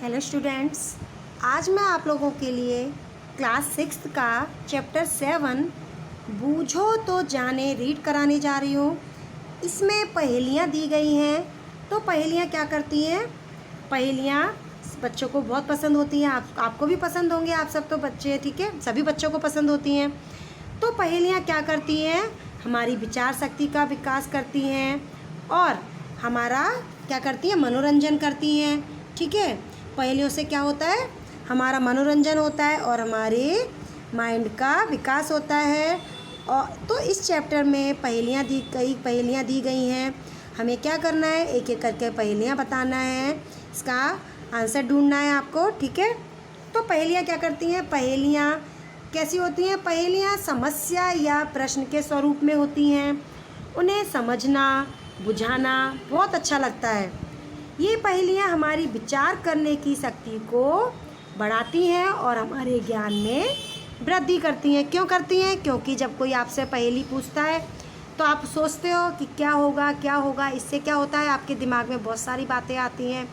Hello students, आज मैं आप लोगों के लिए क्लास 6 का चैप्टर 7 बूझो तो जाने रीड कराने जा रही हूँ। इसमें पहेलियाँ दी गई हैं। तो पहेलियाँ क्या करती हैं? पहेलियाँ बच्चों को बहुत पसंद होती हैं। आपको भी पसंद होंगे, आप सब तो बच्चे हैं, ठीक है, सभी बच्चों को पसंद होती हैं। तो पहेलियाँ क्या करती हैं? हमारी विचार शक्ति का विकास करती हैं और हमारा क्या करती हैं? मनोरंजन करती हैं, ठीक है। पहेलियों से क्या होता है? हमारा मनोरंजन होता है और हमारे माइंड का विकास होता है। और तो इस चैप्टर में पहेलियाँ दी गई हैं। हमें क्या करना है? एक एक करके पहेलियाँ बताना है, इसका आंसर ढूंढना है आपको, ठीक है। तो पहेलियाँ क्या करती हैं? पहेलियाँ कैसी होती हैं? पहेलियाँ समस्या या प्रश्न के स्वरूप में होती हैं। उन्हें समझना, बुझाना बहुत अच्छा लगता है। ये पहेलियाँ हमारी विचार करने की शक्ति को बढ़ाती हैं और हमारे ज्ञान में वृद्धि करती हैं। क्यों करती हैं? क्योंकि जब कोई आपसे पहेली पूछता है तो आप सोचते हो कि क्या होगा। इससे क्या होता है? आपके दिमाग में बहुत सारी बातें आती हैं,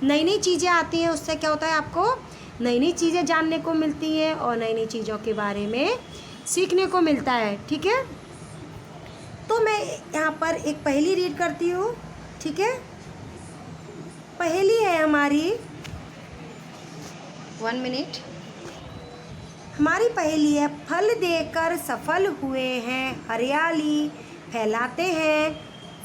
नई नई चीज़ें आती हैं। उससे क्या होता है? आपको नई नई चीज़ें जानने को मिलती हैं और नई नई चीज़ों के बारे में सीखने को मिलता है, ठीक है। तो मैं यहाँ पर एक पहेली रीड करती हूँ, ठीक है। पहेली है हमारी, 1 मिनट। हमारी पहेली है, फल देकर सफल हुए हैं, हरियाली फैलाते हैं,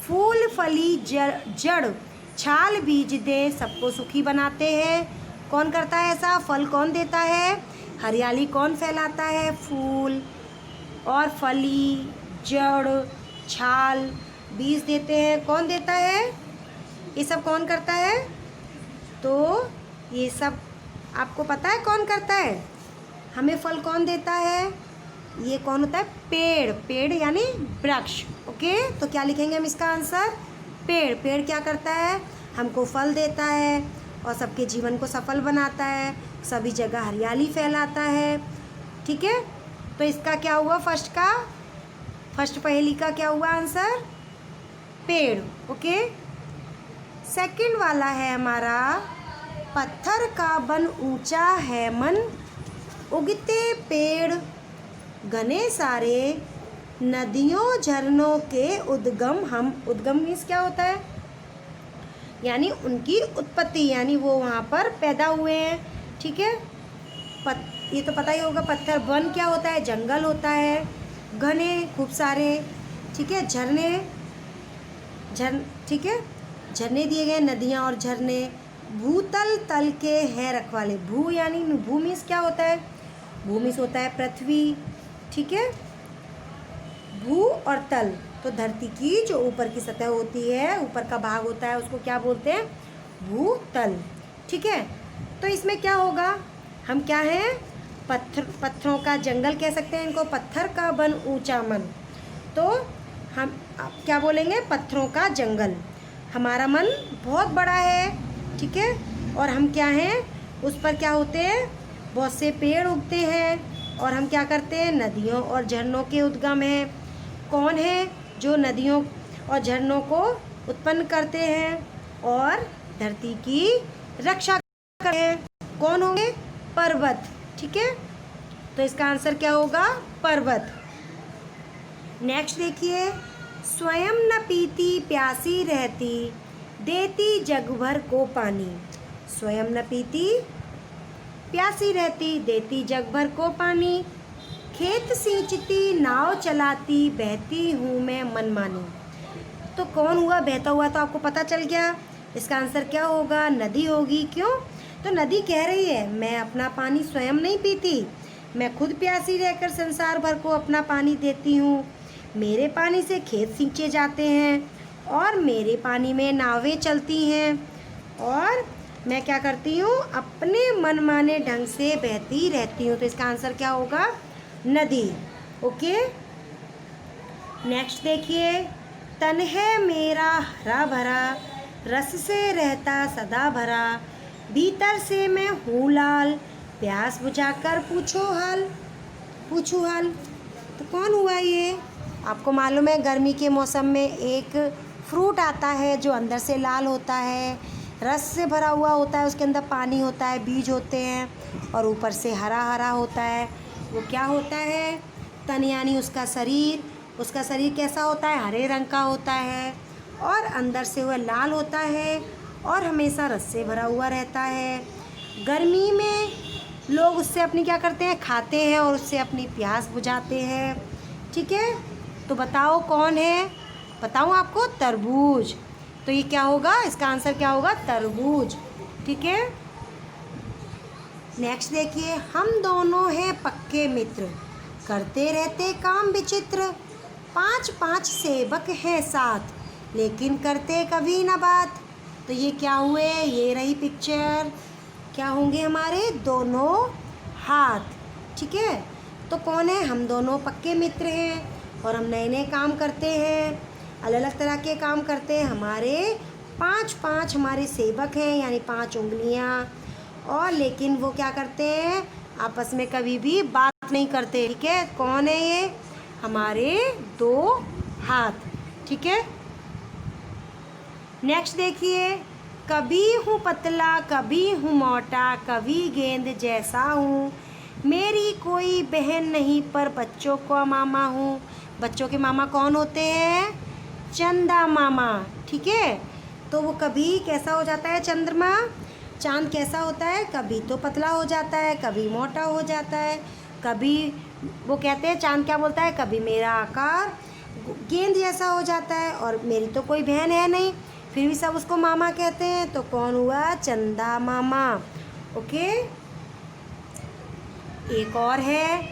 फूल फली जड़ छाल बीज दे सबको सुखी बनाते हैं। कौन करता है ऐसा? फल कौन देता है? हरियाली कौन फैलाता है? फूल और फली जड़ छाल बीज देते हैं। कौन देता है? ये सब कौन करता है? तो ये सब आपको पता है कौन करता है? हमें फल कौन देता है? ये कौन होता है? पेड़ यानी वृक्ष, ओके। तो क्या लिखेंगे हम इसका आंसर? पेड़ क्या करता है? हमको फल देता है और सबके जीवन को सफल बनाता है, सभी जगह हरियाली फैलाता है, ठीक है। तो इसका क्या हुआ? फर्स्ट पहेली का क्या हुआ आंसर? पेड़, ओके। सेकंड वाला है हमारा, पत्थर का बन ऊंचा है मन, उगते पेड़ घने सारे, नदियों झरनों के उद्गम मीन्स क्या होता है? यानी उनकी उत्पत्ति, यानी वो वहाँ पर पैदा हुए हैं, ठीक है। ये तो पता ही होगा। पत्थर बन क्या होता है? जंगल होता है, घने खूब सारे, ठीक है, ठीक है, झरने दिए गए, नदियाँ और झरने, भूतल तल के हैं रखवाले। भू यानी भू मीन्स क्या होता है? भू मीन्स होता है पृथ्वी, ठीक है। भू और तल, तो धरती की जो ऊपर की सतह होती है, ऊपर का भाग होता है, उसको क्या बोलते हैं? भूतल, ठीक है। तो इसमें क्या होगा? हम क्या हैं? पत्थरों का जंगल कह सकते हैं इनको, पत्थर का बन ऊंचा मन। तो हम क्या बोलेंगे? पत्थरों का जंगल। हमारा मन बहुत बड़ा है, ठीक है, और हम क्या हैं? उस पर क्या होते हैं? बहुत से पेड़ उगते हैं और हम क्या करते हैं? नदियों और झरनों के उद्गम हैं। कौन है जो नदियों और झरनों को उत्पन्न करते हैं और धरती की रक्षा करते हैं? कौन होंगे? पर्वत, ठीक है। तो इसका आंसर क्या होगा? पर्वत। नेक्स्ट देखिए, स्वयं न पीती प्यासी रहती, देती जग भर को पानी। स्वयं न पीती प्यासी रहती, देती जग भर को पानी, खेत सींचती नाव चलाती, बहती हूँ मैं मनमानी। तो कौन हुआ बहता हुआ? तो आपको पता चल गया। इसका आंसर क्या होगा? नदी होगी। क्यों? तो नदी कह रही है, मैं अपना पानी स्वयं नहीं पीती, मैं खुद प्यासी रहकर संसार भर को अपना पानी देती हूँ। मेरे पानी से खेत सींचे जाते हैं और मेरे पानी में नावें चलती हैं और मैं क्या करती हूँ? अपने मनमाने ढंग से बहती रहती हूँ। तो इसका आंसर क्या होगा? नदी, ओके। नेक्स्ट देखिए, तन है मेरा हरा भरा, रस से रहता सदा भरा, भीतर से मैं हूँ लाल, प्यास बुझाकर पूछो हाल। तो कौन हुआ ये? आपको मालूम है गर्मी के मौसम में एक फ्रूट आता है जो अंदर से लाल होता है, रस से भरा हुआ होता है, उसके अंदर पानी होता है, बीज होते हैं और ऊपर से हरा हरा होता है। वो क्या होता है? तन यानी उसका शरीर। उसका शरीर कैसा होता है? हरे रंग का होता है और अंदर से वह लाल होता है और हमेशा रस से भरा हुआ रहता है। गर्मी में लोग उससे अपनी क्या करते हैं? खाते हैं और उससे अपनी प्यास बुझाते हैं। ठीक है, तो बताओ कौन है? बताऊँ आपको? तरबूज। तो ये क्या होगा? इसका आंसर क्या होगा? तरबूज। ठीक है, नेक्स्ट देखिए, हम दोनों हैं पक्के मित्र, करते रहते काम विचित्र, 5-5 सेवक हैं साथ, लेकिन करते कभी ना बात। तो ये क्या हुए? ये रही पिक्चर। क्या होंगे हमारे? दोनों हाथ। ठीक है, तो कौन है? हम दोनों पक्के मित्र हैं और हम नए नए काम करते हैं, अलग अलग तरह के काम करते हैं। हमारे 5-5 हमारे सेवक हैं, यानी 5 उंगलियां, और लेकिन वो क्या करते हैं? आपस में कभी भी बात नहीं करते। ठीक है, कौन है ये? हमारे 2 हाथ। ठीक है, नेक्स्ट देखिए, कभी हूँ पतला कभी हूँ मोटा, कभी गेंद जैसा हूँ, मेरी कोई बहन नहीं पर बच्चों का मामा हूँ। बच्चों के मामा कौन होते हैं? चंदा मामा। ठीक है, तो वो कभी कैसा हो जाता है? चंद्रमा, चांद कैसा होता है? कभी तो पतला हो जाता है, कभी मोटा हो जाता है, कभी वो कहते हैं चांद क्या बोलता है? कभी मेरा आकार गेंद जैसा हो जाता है और मेरी तो कोई बहन है नहीं, फिर भी सब उसको मामा कहते हैं। तो कौन हुआ? चंदा मामा। ओके, एक और है,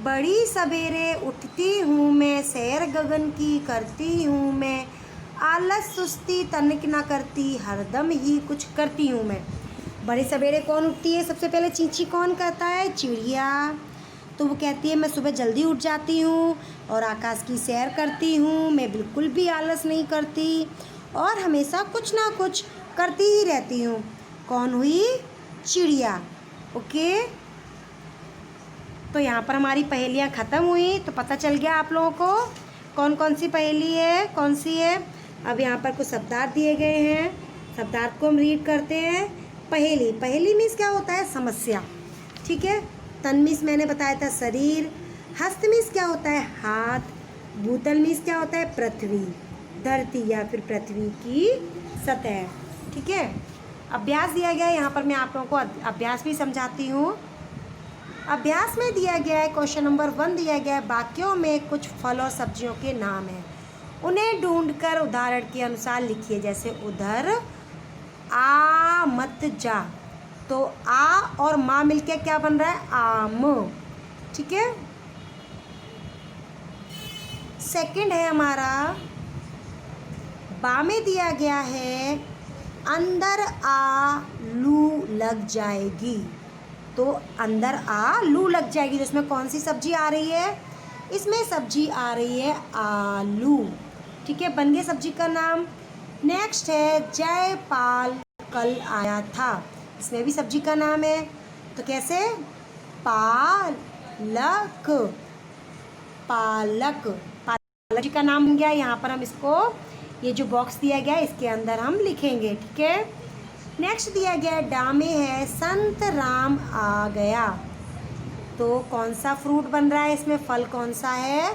बड़ी सवेरे उठती हूँ मैं, सैर गगन की करती हूँ मैं, आलस सुस्ती तनिक ना करती, हरदम ही कुछ करती हूँ मैं। बड़े सवेरे कौन उठती है? सबसे पहले चींची कौन करता है? चिड़िया। तो वो कहती है मैं सुबह जल्दी उठ जाती हूँ और आकाश की सैर करती हूँ, मैं बिल्कुल भी आलस नहीं करती और हमेशा कुछ ना कुछ करती ही रहती हूँ। कौन हुई? चिड़िया। ओके, तो यहाँ पर हमारी पहेलियाँ ख़त्म हुई। तो पता चल गया आप लोगों को कौन कौन सी पहेली है, कौन सी है। अब यहाँ पर कुछ शब्दार्थ दिए गए हैं, शब्दार्थ को हम रीड करते हैं। पहेली, पहेली मीन्स क्या होता है? समस्या। ठीक है, तन मीन्स मैंने बताया था शरीर, हस्त मीन्स क्या होता है? हाथ, भूतल मीन्स क्या होता है? पृथ्वी, धरती या फिर पृथ्वी की सतह। ठीक है, अभ्यास दिया गया है, यहाँ पर मैं आप लोगों को अभ्यास भी समझाती हूँ। अभ्यास में दिया गया है, क्वेश्चन नंबर 1 दिया गया है, वाक्यों में कुछ फल और सब्जियों के नाम हैं, उन्हें ढूंढकर उदाहरण के अनुसार लिखिए। जैसे उधर आ मत जा, तो आ और माँ मिलके क्या बन रहा है? आम। ठीक है, सेकंड है हमारा, बा में दिया गया है, अंदर आ लू लग जाएगी, तो अंदर आ लू लग जाएगी, तो इसमें कौन सी सब्जी आ रही है? इसमें सब्जी आ रही है आलू। ठीक है, बन गई सब्जी का नाम। नेक्स्ट है, जयपाल कल आया था, इसमें भी सब्जी का नाम है, तो कैसे? पालक, पालक, पालक जी का नाम बन गया। यहाँ पर हम इसको, ये जो बॉक्स दिया गया है इसके अंदर हम लिखेंगे। ठीक है, नेक्स्ट दिया गया डा में है, संत राम आ गया, तो कौन सा फ्रूट बन रहा है इसमें? फल कौन सा है?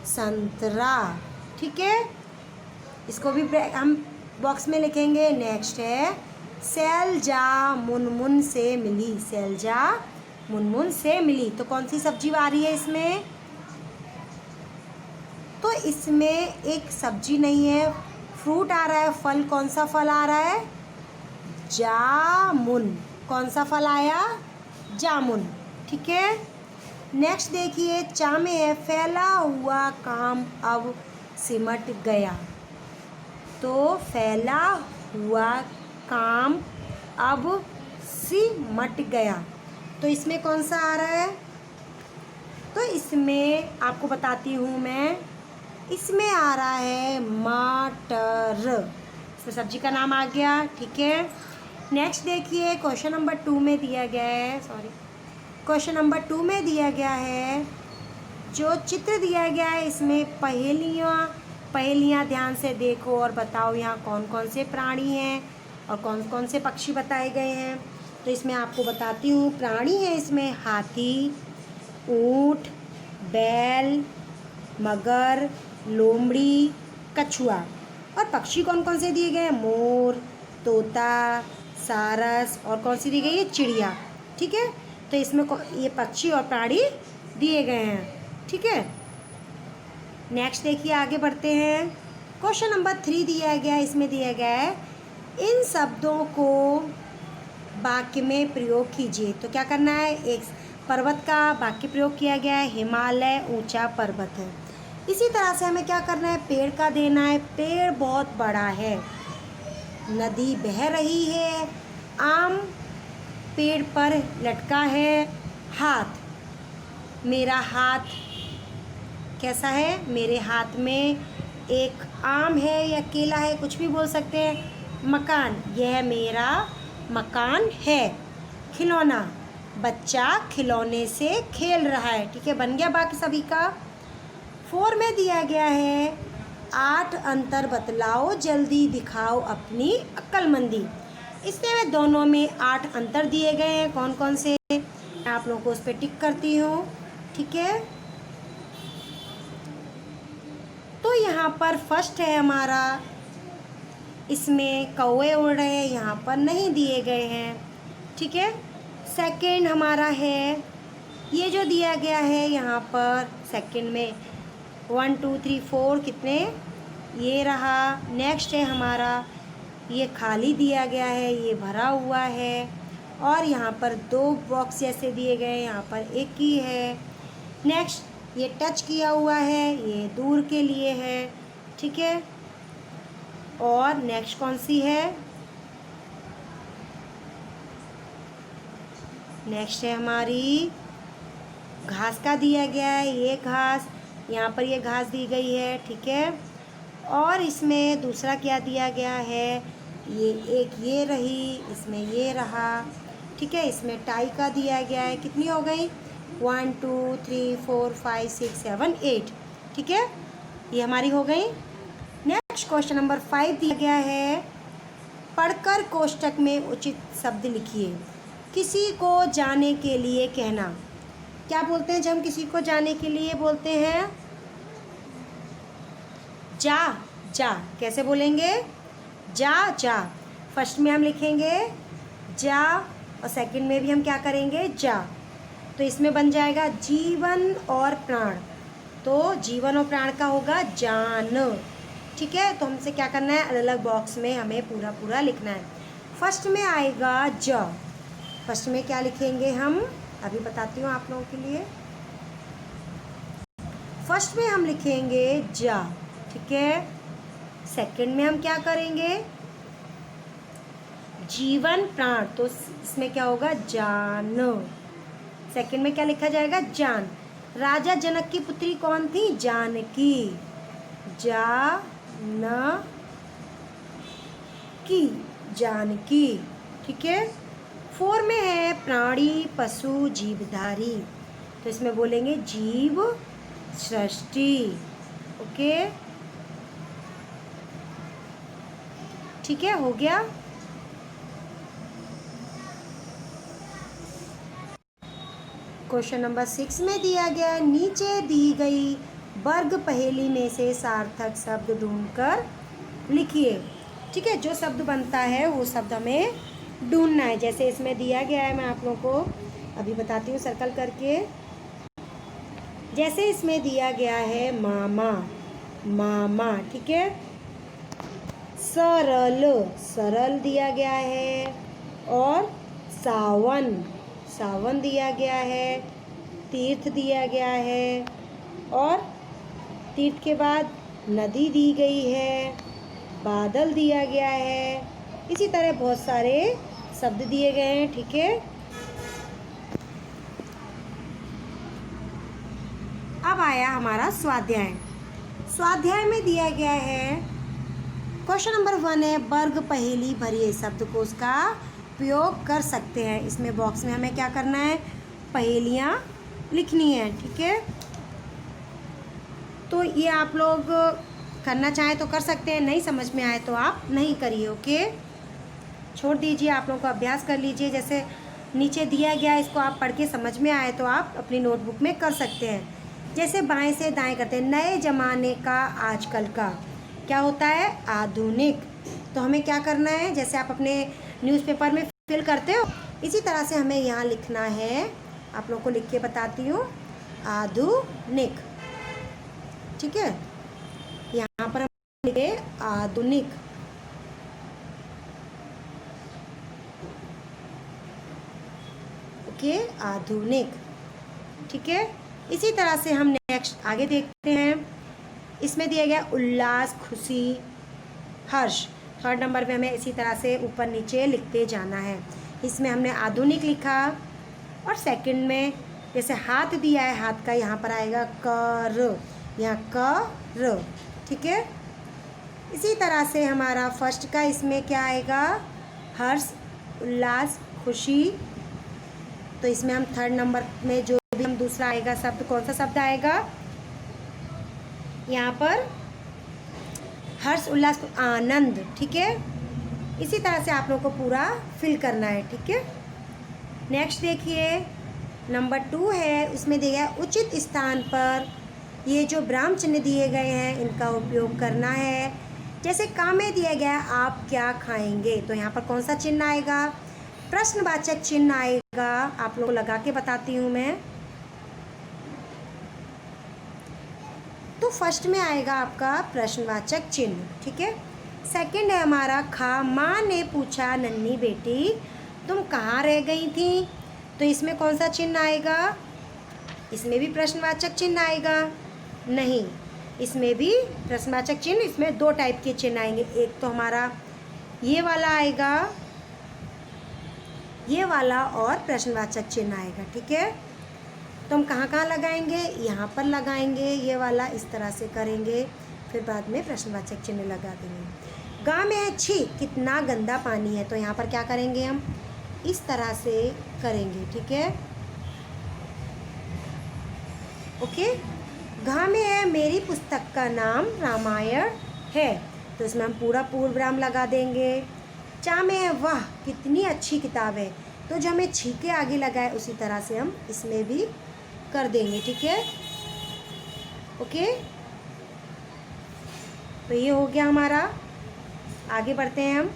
संतरा। ठीक है, इसको भी हम बॉक्स में लिखेंगे। नेक्स्ट है, सैलजा मुनमुन से मिली, सैलजा मुनमुन से मिली, तो कौन सी सब्जी आ रही है इसमें? तो इसमें एक सब्जी नहीं है, फ्रूट आ रहा है। फल कौन सा फल आ रहा है? जामुन। कौन सा फल आया? जामुन। ठीक है, नेक्स्ट देखिए, चा में है, फैला हुआ काम अब सिमट गया, तो फैला हुआ काम अब सिमट गया, तो इसमें कौन सा आ रहा है? तो इसमें आपको बताती हूँ मैं, इसमें आ रहा है मटर, इसमें सब्जी का नाम आ गया। ठीक है, नेक्स्ट देखिए, क्वेश्चन नंबर 2 में दिया गया है, क्वेश्चन नंबर 2 में दिया गया है, जो चित्र दिया गया है इसमें पहेलियाँ ध्यान से देखो और बताओ यहाँ कौन कौन से प्राणी हैं और कौन कौन से पक्षी बताए गए हैं। तो इसमें आपको बताती हूँ, प्राणी है इसमें हाथी, ऊँट, बैल, मगर, लोमड़ी, कछुआ। और पक्षी कौन कौन से दिए गए हैं, मोर, तोता, सारस, और कौन सी दी गई है, चिड़िया। ठीक है, तो इसमें ये पक्षी और प्राणी दिए गए हैं। ठीक है, नेक्स्ट देखिए, आगे बढ़ते हैं। क्वेश्चन नंबर 3 दिया गया है, इसमें दिया गया है इन शब्दों को वाक्य में प्रयोग कीजिए। तो क्या करना है, एक पर्वत का वाक्य प्रयोग किया गया है, हिमालय ऊंचा पर्वत है। इसी तरह से हमें क्या करना है, पेड़ का देना है, पेड़ बहुत बड़ा है। नदी बह रही है, आम पेड़ पर लटका है। हाथ, मेरा हाथ कैसा है, मेरे हाथ में एक आम है या केला है, कुछ भी बोल सकते हैं। मकान, यह मेरा मकान है। खिलौना, बच्चा खिलौने से खेल रहा है। ठीक है, बन गया बाकी सभी का। 4 में दिया गया है 8 अंतर बतलाओ, जल्दी दिखाओ अपनी अक्लमंदी। इसमें दोनों में 8 अंतर दिए गए हैं, कौन कौन से, मैं आप लोगों को उस पर टिक करती हूँ। ठीक है, तो यहाँ पर फर्स्ट है हमारा, इसमें कौवे उड़ रहे हैं, यहाँ पर नहीं दिए गए हैं। ठीक है, सेकंड हमारा है, ये जो दिया गया है यहाँ पर सेकंड में 1 2 3 4 कितने, ये रहा। नेक्स्ट है हमारा, ये खाली दिया गया है, ये भरा हुआ है, और यहाँ पर 2 बॉक्स जैसे दिए गए हैं, यहाँ पर एक ही है। नेक्स्ट, ये टच किया हुआ है, ये दूर के लिए है। ठीक है, और नेक्स्ट कौन सी है, नेक्स्ट है हमारी घास का दिया गया है, ये घास, यहाँ पर ये घास दी गई है। ठीक है, और इसमें दूसरा क्या दिया गया है, ये एक ये रही, इसमें ये रहा। ठीक है, इसमें टाई का दिया गया है, कितनी हो गई, 1 2 3 4 5 6 7 8। ठीक है, ये हमारी हो गई। नेक्स्ट क्वेश्चन नंबर 5 दिया गया है, पढ़कर कोष्टक में उचित शब्द लिखिए। किसी को जाने के लिए कहना, क्या बोलते हैं जब हम किसी को जाने के लिए बोलते हैं, जा जा, कैसे बोलेंगे, जा जा। फर्स्ट में हम लिखेंगे जा, और सेकंड में भी हम क्या करेंगे, जा। तो इसमें बन जाएगा जीवन और प्राण, तो जीवन और प्राण का होगा जान। ठीक है, तो हमसे क्या करना है, अलग अलग बॉक्स में हमें पूरा पूरा लिखना है। फर्स्ट में आएगा ज, फर्स्ट में क्या लिखेंगे हम, अभी बताती हूँ आप लोगों के लिए। फर्स्ट में हम लिखेंगे जा। ठीक है, सेकंड में हम क्या करेंगे, जीवन प्राण, तो इसमें क्या होगा, जान। सेकंड में क्या लिखा जाएगा, जान। राजा जनक की पुत्री कौन थी, जानकी, जानकी, जानकी। ठीक है, 4 में है प्राणी पशु जीवधारी, तो इसमें बोलेंगे जीव सृष्टि। ओके, ठीक है, हो गया। क्वेश्चन नंबर 6 में दिया गया, नीचे दी गई वर्ग पहेली में से सार्थक शब्द ढूंढकर लिखिए। ठीक है, जो शब्द बनता है वो शब्द हमें ढूंढना है। जैसे इसमें दिया गया है, मैं आप लोगों को अभी बताती हूँ सर्कल करके। जैसे इसमें दिया गया है मामा, मामा। ठीक है, सरल, सरल दिया गया है, और सावन, सावन दिया गया है। तीर्थ दिया गया है, और तीर्थ के बाद नदी दी गई है, बादल दिया गया है। इसी तरह बहुत सारे शब्द दिए गए हैं। ठीक है, अब आया हमारा स्वाध्याय। स्वाध्याय में दिया गया है, क्वेश्चन नंबर 1 है, वर्ग पहेली भरिए शब्दकोश का प्रयोग कर सकते हैं। इसमें बॉक्स में हमें क्या करना है, पहेलियाँ लिखनी है। ठीक है, तो ये आप लोग करना चाहें तो कर सकते हैं, नहीं समझ में आए तो आप नहीं करिए। ओके, छोड़ दीजिए, आप लोगों को अभ्यास कर लीजिए। जैसे नीचे दिया गया, इसको आप पढ़ के समझ में आए तो आप अपनी नोटबुक में कर सकते हैं। जैसे बाएं से दाएं करते हैं, नए ज़माने का आजकल का क्या होता है, आधुनिक। तो हमें क्या करना है, जैसे आप अपने न्यूज़पेपर में फिल करते हो, इसी तरह से हमें यहाँ लिखना है। आप लोगों को लिख के बताती हूँ, आधुनिक। ठीक है, यहाँ पर हम लिखे आधुनिक। ओके, आधुनिक। ठीक है, इसी तरह से हम नेक्स्ट आगे देखते हैं। इसमें दिया गया उल्लास, खुशी, हर्ष। थर्ड नंबर पे हमें इसी तरह से ऊपर नीचे लिखते जाना है। इसमें हमने आधुनिक लिखा, और सेकंड में जैसे हाथ दिया है, हाथ का यहाँ पर आएगा कर, यहाँ कर। ठीक है, इसी तरह से हमारा फर्स्ट का इसमें क्या आएगा, हर्ष, उल्लास, खुशी। तो इसमें हम थर्ड नंबर में जो भी हम दूसरा आएगा शब्द, कौन सा शब्द आएगा, यहाँ पर हर्ष, उल्लास, आनंद। ठीक है, इसी तरह से आप लोगों को पूरा फिल करना है। ठीक है, नेक्स्ट देखिए, नंबर 2 है, उसमें दिया गया उचित स्थान पर ये जो विराम चिन्ह दिए गए हैं इनका उपयोग करना है। जैसे काम में दिया गया आप क्या खाएंगे, तो यहाँ पर कौन सा चिन्ह आएगा, प्रश्नवाचक चिन्ह आएगा। आप लोगों को लगा के बताती हूँ मैं। तो फर्स्ट में आएगा आपका प्रश्नवाचक चिन्ह। ठीक है, सेकंड है हमारा खा। माँ ने पूछा, नन्ही बेटी तुम कहाँ रह गई थी, तो इसमें कौन सा चिन्ह आएगा, इसमें भी प्रश्नवाचक चिन्ह आएगा, नहीं, इसमें भी प्रश्नवाचक चिन्ह। इसमें 2 टाइप के चिन्ह आएंगे, एक तो हमारा ये वाला आएगा, ये वाला, और प्रश्नवाचक चिन्ह आएगा। ठीक है, तो हम कहाँ कहाँ लगाएंगे, यहाँ पर लगाएंगे, ये वाला इस तरह से करेंगे, फिर बाद में प्रश्नवाचक चिन्ह लगा देंगे। गाँव में है, छी कितना गंदा पानी है, तो यहाँ पर क्या करेंगे, हम इस तरह से करेंगे। ठीक है, ओके। घा में है, मेरी पुस्तक का नाम रामायण है, तो इसमें हम पूरा पूर्ण विराम लगा देंगे। चा में है, वाह कितनी अच्छी किताब है, तो जो हमें छी के आगे लगा है उसी तरह से हम इसमें भी कर देंगे। ठीक है, ओके, तो ये हो गया हमारा। आगे बढ़ते हैं हम।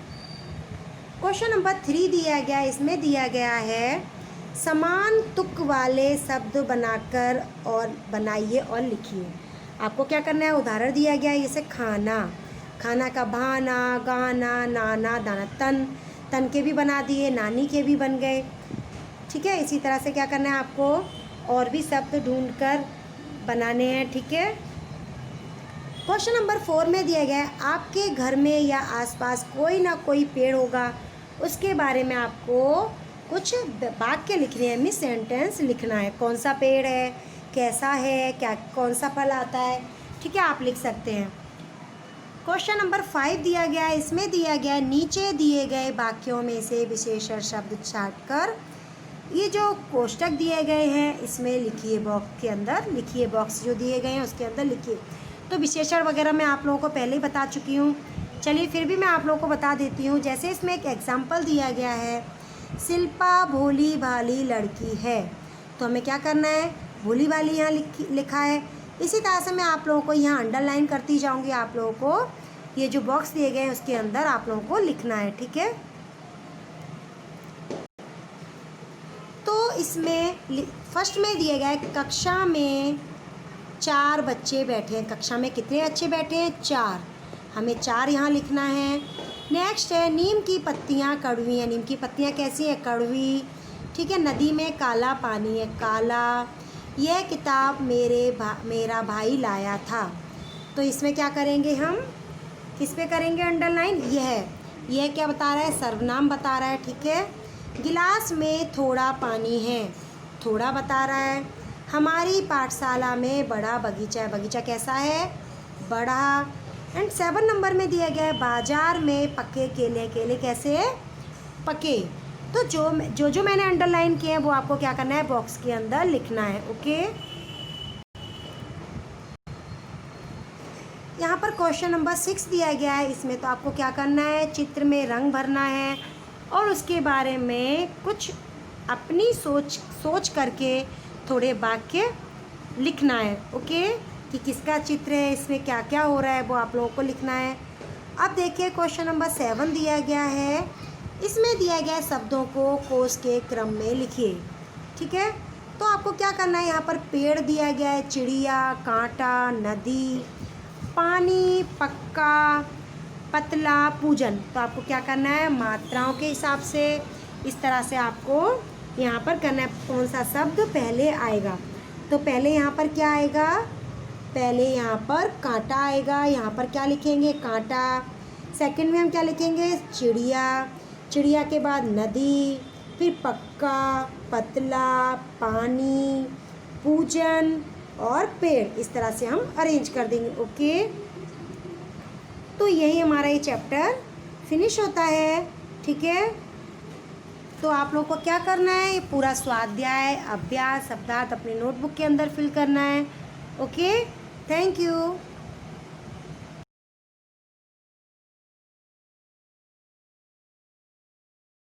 क्वेश्चन नंबर 3 दिया गया, इसमें दिया गया है समान तुक वाले शब्द बनाकर और बनाइए और लिखिए। आपको क्या करना है, उदाहरण दिया गया है, जैसे खाना, खाना का भाना, गाना, नाना, दाना, तन, तन के भी बना दिए, नानी के भी बन गए। ठीक है, इसी तरह से क्या करना है आपको, और भी शब्द ढूंढकर बनाने हैं। ठीक है, क्वेश्चन नंबर 4 में दिया गया है आपके घर में या आसपास कोई ना कोई पेड़ होगा, उसके बारे में आपको कुछ वाक्य लिखने हैं, मीन्स सेंटेंस लिखना है। कौन सा पेड़ है, कैसा है, क्या कौन सा फल आता है। ठीक है, आप लिख सकते हैं। क्वेश्चन नंबर 5 दिया गया है, इसमें दिया गया है नीचे दिए गए वाक्यों में से विशेषण शब्द छांटकर ये जो कोष्टक दिए गए हैं इसमें लिखिए, बॉक्स के अंदर लिखिए, बॉक्स जो दिए गए हैं उसके अंदर लिखिए। तो विशेषण वगैरह मैं आप लोगों को पहले ही बता चुकी हूँ, चलिए फिर भी मैं आप लोगों को बता देती हूँ। जैसे इसमें एक एग्जाम्पल दिया गया है, शिल्पा भोली भाली लड़की है, तो हमें क्या करना है, भोली भाली यहाँ लिखा है। इसी तरह से मैं आप लोगों को यहाँ अंडरलाइन करती जाऊँगी, आप लोगों को ये जो बॉक्स दिए गए हैं उसके अंदर आप लोगों को लिखना है। ठीक है, तो इसमें फर्स्ट में दिया गया है कक्षा में 4 बच्चे बैठे हैं। कक्षा में कितने बच्चे बैठे हैं, 4, हमें 4 यहाँ लिखना है। नेक्स्ट है नीम की पत्तियाँ कड़वी हैं, नीम की पत्तियाँ कैसी हैं, कड़वी। ठीक है, नदी में काला पानी है, काला। यह किताब मेरा भाई लाया था, तो इसमें क्या करेंगे हम, किस पे करेंगे अंडरलाइन, यह क्या बता रहा है, सर्वनाम बता रहा है। ठीक है, गिलास में थोड़ा पानी है, थोड़ा बता रहा है। हमारी पाठशाला में बड़ा बगीचा है, बगीचा कैसा है, बड़ा। एंड 7 नंबर में दिया गया है बाजार में पके केले, केले कैसे है, पके। तो जो मैंने अंडरलाइन किए हैं वो आपको क्या करना है, बॉक्स के अंदर लिखना है। ओके, यहाँ पर क्वेश्चन नंबर 6 दिया गया है, इसमें तो आपको क्या करना है, चित्र में रंग भरना है और उसके बारे में कुछ अपनी सोच करके थोड़े वाक्य लिखना है। ओके, कि किसका चित्र है, इसमें क्या क्या हो रहा है, वो आप लोगों को लिखना है। अब देखिए क्वेश्चन नंबर 7 दिया गया है। इसमें दिया गया है शब्दों को कोष के क्रम में लिखिए। ठीक है, तो आपको क्या करना है, यहाँ पर पेड़ दिया गया है, चिड़िया, कांटा, नदी, पानी, पक्का, पतला, पूजन। तो आपको क्या करना है, मात्राओं के हिसाब से इस तरह से आपको यहाँ पर करना है, कौन सा शब्द पहले आएगा। तो पहले यहाँ पर क्या आएगा, पहले यहाँ पर कांटा आएगा, यहाँ पर क्या लिखेंगे, कांटा। सेकंड में हम क्या लिखेंगे, चिड़िया, चिड़िया के बाद नदी, फिर पक्का, पतला, पानी, पूजन और पेड़। इस तरह से हम अरेंज कर देंगे। ओके, तो यही हमारा ये चैप्टर फिनिश होता है। ठीक है, तो आप लोगों को क्या करना है, ये पूरा स्वाध्याय, अभ्यास, शब्दार्थ अपनी नोटबुक के अंदर फिल करना है। Okay, thank you.